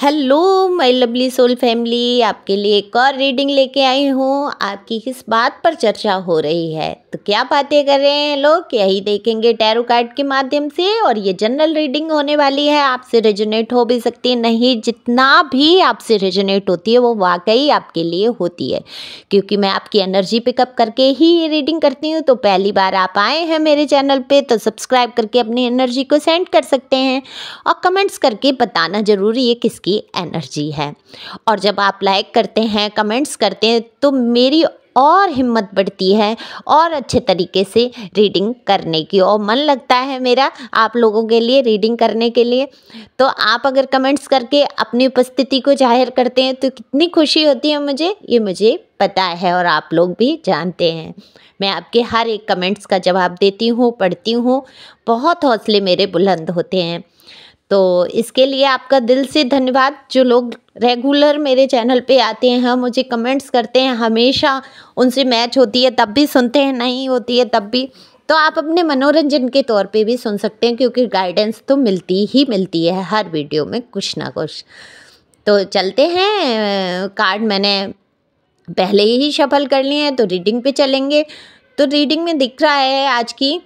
Hello my lovely soul family, आपके लिए एक और रीडिंग लेके आई हूँ। आपकी किस बात पर चर्चा हो रही है? तो क्या बातें कर रहे हैं लोग, यही देखेंगे टैरो कार्ड के माध्यम से। और ये जनरल रीडिंग होने वाली है, आपसे रेजोनेट हो भी सकती है, नहीं, जितना भी आपसे रेजोनेट होती है वो वाकई आपके लिए होती है, क्योंकि मैं आपकी एनर्जी पिकअप करके ही ये रीडिंग करती हूँ। तो पहली बार आप आए हैं मेरे चैनल पे तो सब्सक्राइब करके अपनी एनर्जी को सेंड कर सकते हैं और कमेंट्स करके बताना ज़रूर ये किसकी एनर्जी है। और जब आप लाइक करते हैं, कमेंट्स करते हैं, तो मेरी और हिम्मत बढ़ती है और अच्छे तरीके से रीडिंग करने की, और मन लगता है मेरा आप लोगों के लिए रीडिंग करने के लिए। तो आप अगर कमेंट्स करके अपनी उपस्थिति को जाहिर करते हैं तो कितनी खुशी होती है मुझे पता है, और आप लोग भी जानते हैं। मैं आपके हर एक कमेंट्स का जवाब देती हूँ, पढ़ती हूँ, बहुत हौसले मेरे बुलंद होते हैं। तो इसके लिए आपका दिल से धन्यवाद। जो लोग रेगुलर मेरे चैनल पे आते हैं, मुझे कमेंट्स करते हैं, हमेशा उनसे मैच होती है तब भी सुनते हैं, नहीं होती है तब भी। तो आप अपने मनोरंजन के तौर पे भी सुन सकते हैं, क्योंकि गाइडेंस तो मिलती ही मिलती है हर वीडियो में कुछ ना कुछ। तो चलते हैं, कार्ड मैंने पहले ही शफल कर लिए हैं तो रीडिंग पे चलेंगे। तो रीडिंग में दिख रहा है आज की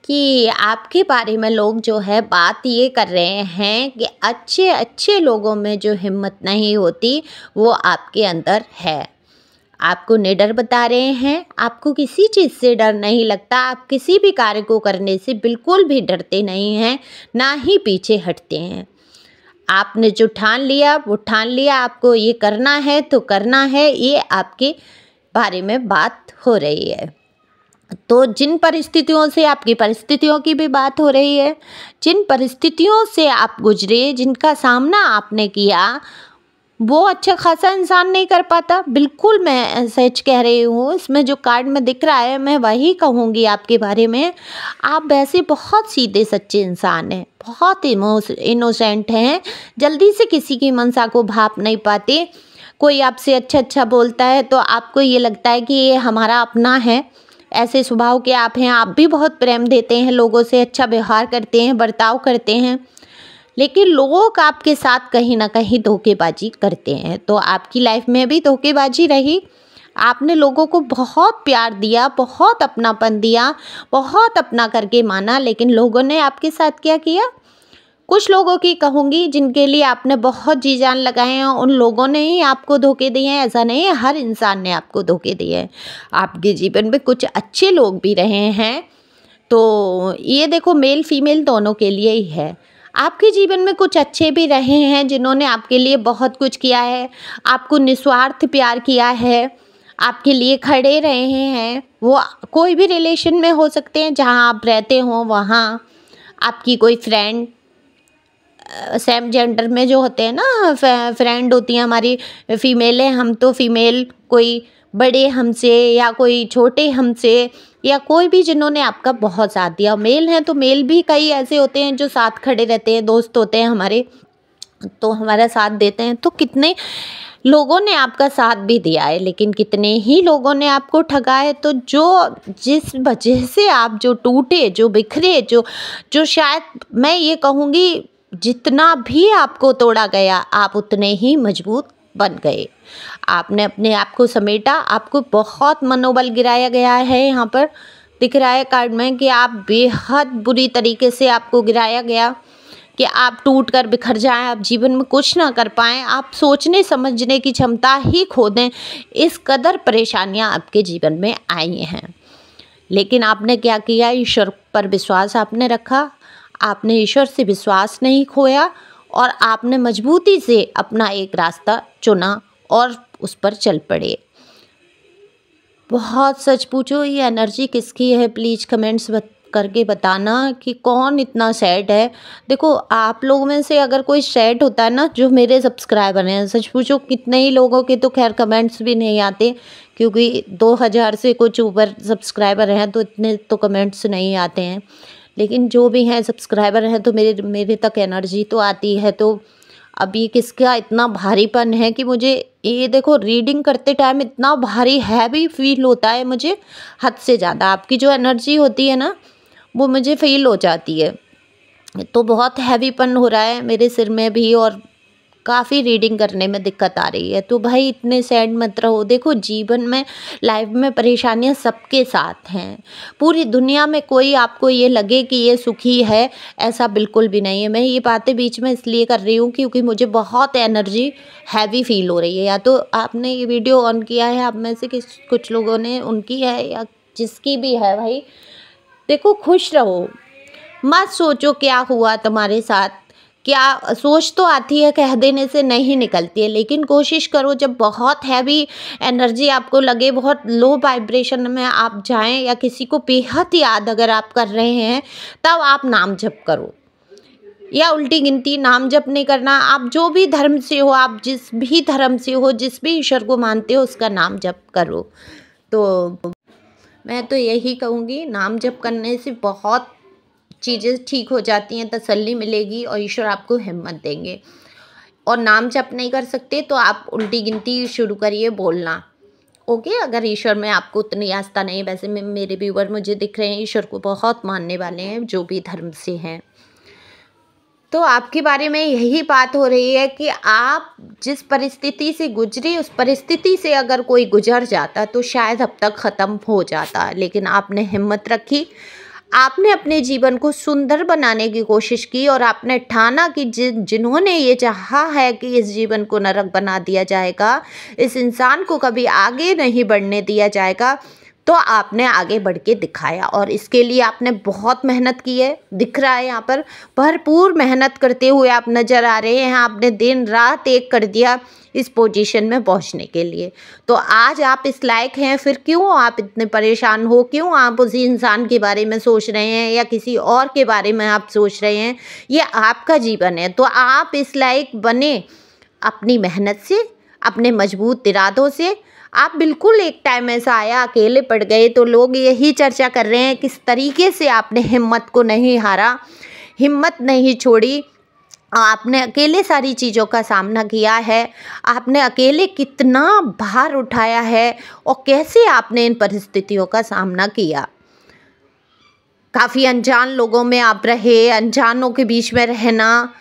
कि आपके बारे में लोग जो है बात ये कर रहे हैं कि अच्छे अच्छे लोगों में जो हिम्मत नहीं होती वो आपके अंदर है। आपको निडर बता रहे हैं, आपको किसी चीज़ से डर नहीं लगता, आप किसी भी कार्य को करने से बिल्कुल भी डरते नहीं हैं, ना ही पीछे हटते हैं। आपने जो ठान लिया वो ठान लिया, आपको ये करना है तो करना है, ये आपके बारे में बात हो रही है। तो जिन परिस्थितियों से, आपकी परिस्थितियों की भी बात हो रही है, जिन परिस्थितियों से आप गुजरे, जिनका सामना आपने किया, वो अच्छा खासा इंसान नहीं कर पाता। बिल्कुल मैं सच कह रही हूँ, इसमें जो कार्ड में दिख रहा है मैं वही कहूँगी आपके बारे में। आप वैसे बहुत सीधे सच्चे इंसान हैं, बहुत इनोसेंट हैं, जल्दी से किसी की मनसा को भाप नहीं पाते। कोई आपसे अच्छा बोलता है तो आपको ये लगता है कि ये हमारा अपना है, ऐसे स्वभाव के आप हैं। आप भी बहुत प्रेम देते हैं, लोगों से अच्छा व्यवहार करते हैं, बर्ताव करते हैं, लेकिन लोग आपके साथ कहीं ना कहीं धोखेबाजी करते हैं। तो आपकी लाइफ में भी धोखेबाजी रही। आपने लोगों को बहुत प्यार दिया, बहुत अपनापन दिया, बहुत अपना करके माना, लेकिन लोगों ने आपके साथ क्या किया? कुछ लोगों की कहूँगी जिनके लिए आपने बहुत जी जान लगाए हैं, उन लोगों ने ही आपको धोखे दिए हैं। ऐसा नहीं है हर इंसान ने आपको धोखे दिए हैं। आपके जीवन में कुछ अच्छे लोग भी रहे हैं, तो ये देखो मेल फीमेल दोनों के लिए ही है। आपके जीवन में कुछ अच्छे भी रहे हैं जिन्होंने आपके लिए बहुत कुछ किया है, आपको निस्वार्थ प्यार किया है, आपके लिए खड़े रहे हैं। वो कोई भी रिलेशन में हो सकते हैं, जहाँ आप रहते हो वहाँ आपकी कोई फ्रेंड, सेम जेंडर में जो होते हैं ना फ्रेंड होती हैं हमारी, फीमेल है हम तो फीमेल, कोई बड़े हमसे या कोई छोटे हमसे, या कोई भी जिन्होंने आपका बहुत साथ दिया। मेल हैं तो मेल भी कई ऐसे होते हैं जो साथ खड़े रहते हैं, दोस्त होते हैं हमारे, तो हमारा साथ देते हैं। तो कितने लोगों ने आपका साथ भी दिया है, लेकिन कितने ही लोगों ने आपको ठगा है। तो जिस वजह से आप जो टूटे, जो बिखरे, जो शायद मैं ये कहूँगी जितना भी आपको तोड़ा गया आप उतने ही मजबूत बन गए। आपने अपने आप को समेटा, आपको बहुत मनोबल गिराया गया है। यहाँ पर दिख रहा है कार्ड में कि आप बेहद बुरी तरीके से आपको गिराया गया कि आप टूट कर बिखर जाएं, आप जीवन में कुछ ना कर पाएं, आप सोचने समझने की क्षमता ही खो दें। इस कदर परेशानियां आपके जीवन में आई हैं, लेकिन आपने क्या किया? ईश्वर पर विश्वास आपने रखा, आपने ईश्वर से विश्वास नहीं खोया, और आपने मजबूती से अपना एक रास्ता चुना और उस पर चल पड़े। बहुत सच पूछो, ये एनर्जी किसकी है? प्लीज़ कमेंट्स करके बताना कि कौन इतना सैड है। देखो आप लोगों में से अगर कोई सैड होता है ना, जो मेरे सब्सक्राइबर हैं, सच पूछो कितने ही लोगों के तो खैर कमेंट्स भी नहीं आते, क्योंकि 2000 से कुछ ऊपर सब्सक्राइबर हैं तो इतने तो कमेंट्स नहीं आते हैं। लेकिन जो भी हैं सब्सक्राइबर हैं तो मेरे तक एनर्जी तो आती है। तो अब ये किसका इतना भारीपन है कि मुझे ये देखो रीडिंग करते टाइम इतना भारी हैवी फील होता है मुझे, हद से ज़्यादा। आपकी जो एनर्जी होती है ना वो मुझे फील हो जाती है। तो बहुत हैवीपन हो रहा है मेरे सिर में भी और काफ़ी रीडिंग करने में दिक्कत आ रही है। तो भाई इतने सैड मत रहो। देखो जीवन में, लाइफ में परेशानियां सबके साथ हैं। पूरी दुनिया में कोई आपको ये लगे कि ये सुखी है, ऐसा बिल्कुल भी नहीं है। मैं ये बातें बीच में इसलिए कर रही हूँ क्योंकि मुझे बहुत एनर्जी हैवी फील हो रही है। या तो आपने ये वीडियो ऑन किया है, आप में से कुछ लोगों ने उनकी है या जिसकी भी है, भाई देखो खुश रहो। मत सोचो क्या हुआ तुम्हारे साथ। क्या सोच तो आती है, कह देने से नहीं निकलती है, लेकिन कोशिश करो जब बहुत हैवी एनर्जी आपको लगे, बहुत लो वाइब्रेशन में आप जाएं या किसी को बेहद याद अगर आप कर रहे हैं, तब आप नाम जप करो। या उल्टी गिनती, नाम जप नहीं करना। आप जो भी धर्म से हो, आप जिस भी धर्म से हो, जिस भी ईश्वर को मानते हो, उसका नाम जप करो। तो मैं तो यही कहूँगी, नाम जप करने से बहुत चीज़ें ठीक हो जाती हैं, तसल्ली मिलेगी और ईश्वर आपको हिम्मत देंगे। और नाम जप नहीं कर सकते तो आप उल्टी गिनती शुरू करिए बोलना। ओके, अगर ईश्वर में आपको उतनी आस्था नहीं, वैसे में मेरे व्यूअर मुझे दिख रहे हैं ईश्वर को बहुत मानने वाले हैं, जो भी धर्म से हैं। तो आपके बारे में यही बात हो रही है कि आप जिस परिस्थिति से गुजरी, उस परिस्थिति से अगर कोई गुजर जाता तो शायद अब तक ख़त्म हो जाता, लेकिन आपने हिम्मत रखी। आपने अपने जीवन को सुंदर बनाने की कोशिश की और आपने ठाना कि जिन्होंने ये चाहा है कि इस जीवन को नरक बना दिया जाएगा, इस इंसान को कभी आगे नहीं बढ़ने दिया जाएगा, तो आपने आगे बढ़ के दिखाया। और इसके लिए आपने बहुत मेहनत की है, दिख रहा है यहाँ पर भरपूर मेहनत करते हुए आप नज़र आ रहे हैं। आपने दिन रात एक कर दिया इस पोजीशन में पहुंचने के लिए। तो आज आप इस लायक हैं, फिर क्यों आप इतने परेशान हो, क्यों आप उसी इंसान के बारे में सोच रहे हैं या किसी और के बारे में आप सोच रहे हैं। ये आपका जीवन है, तो आप इस लायक बने अपनी मेहनत से, अपने मजबूत इरादों से। आप बिल्कुल, एक टाइम ऐसा आया अकेले पड़ गए तो लोग यही चर्चा कर रहे हैं किस तरीके से आपने हिम्मत को नहीं हारा, हिम्मत नहीं छोड़ी। आपने अकेले सारी चीज़ों का सामना किया है, आपने अकेले कितना भार उठाया है और कैसे आपने इन परिस्थितियों का सामना किया। काफ़ी अनजान लोगों में आप रहे, अनजानों के बीच में रहना,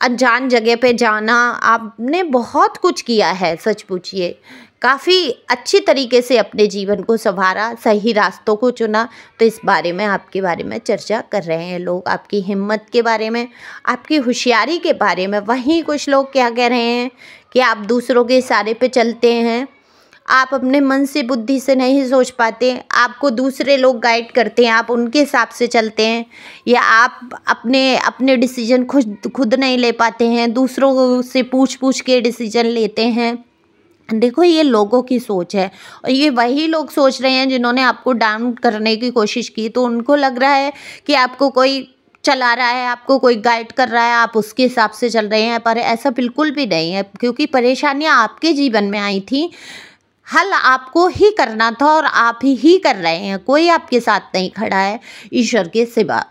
अनजान जगह पे जाना, आपने बहुत कुछ किया है। सच पूछिए, काफ़ी अच्छी तरीके से अपने जीवन को संवारा, सही रास्तों को चुना। तो इस बारे में, आपके बारे में चर्चा कर रहे हैं लोग, आपकी हिम्मत के बारे में, आपकी होशियारी के बारे में। वहीं कुछ लोग क्या कह रहे हैं कि आप दूसरों के इशारे पे चलते हैं, आप अपने मन से, बुद्धि से नहीं सोच पाते, आपको दूसरे लोग गाइड करते हैं, आप उनके हिसाब से चलते हैं, या आप अपने डिसीजन खुद नहीं ले पाते हैं, दूसरों से पूछ के डिसीजन लेते हैं। देखो, ये लोगों की सोच है और ये वही लोग सोच रहे हैं जिन्होंने आपको डाउन करने की कोशिश की। तो उनको लग रहा है कि आपको कोई चला रहा है, आपको कोई गाइड कर रहा है, आप उसके हिसाब से चल रहे हैं, पर ऐसा बिल्कुल भी नहीं है। क्योंकि परेशानियां आपके जीवन में आई थी, हल आपको ही करना था और आप ही कर रहे हैं। कोई आपके साथ नहीं खड़ा है ईश्वर के सिवा,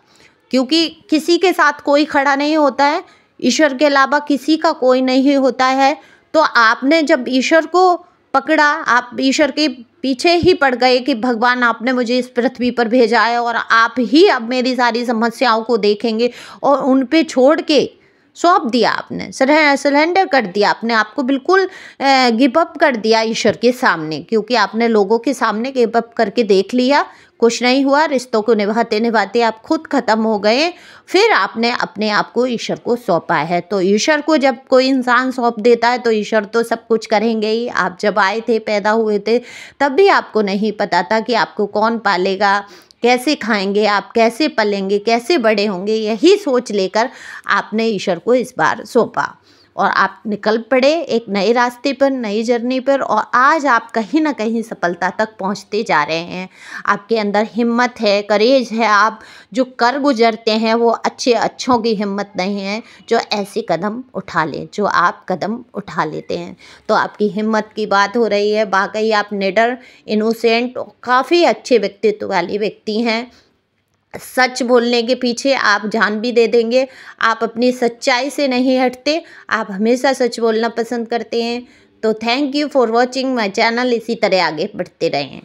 क्योंकि किसी के साथ कोई खड़ा नहीं होता है, ईश्वर के अलावा किसी का कोई नहीं होता है। तो आपने जब ईश्वर को पकड़ा, आप ईश्वर के पीछे ही पड़ गए कि भगवान आपने मुझे इस पृथ्वी पर भेजा है और आप ही अब मेरी सारी समस्याओं को देखेंगे, और उन पे छोड़ के सौंप दिया आपने, सरेंडर कर दिया आपने, आपको बिल्कुल गिव अप कर दिया ईश्वर के सामने। क्योंकि आपने लोगों के सामने गिव अप करके देख लिया, कुछ नहीं हुआ, रिश्तों को निभाते निभाते आप खुद ख़त्म हो गए। फिर आपने अपने आप को ईश्वर को सौंपा है। तो ईश्वर को जब कोई इंसान सौंप देता है तो ईश्वर तो सब कुछ करेंगे ही। आप जब आए थे, पैदा हुए थे, तब भी आपको नहीं पता था कि आपको कौन पालेगा, कैसे खाएंगे आप, कैसे पलेंगे, कैसे बड़े होंगे। यही सोच लेकर आपने ईश्वर को इस बार सौंपा और आप निकल पड़े एक नए रास्ते पर, नई जर्नी पर, और आज आप कहीं ना कहीं सफलता तक पहुंचते जा रहे हैं। आपके अंदर हिम्मत है, करेज है। आप जो कर गुजरते हैं वो अच्छों की हिम्मत नहीं है जो ऐसे कदम उठा लें जो आप कदम उठा लेते हैं। तो आपकी हिम्मत की बात हो रही है। वाकई आप निडर, इनोसेंट, काफ़ी अच्छे व्यक्तित्व वाले व्यक्ति हैं। सच बोलने के पीछे आप जान भी दे देंगे। आप अपनी सच्चाई से नहीं हटते, आप हमेशा सच बोलना पसंद करते हैं। तो thank you for watching my channel. इसी तरह आगे बढ़ते रहें।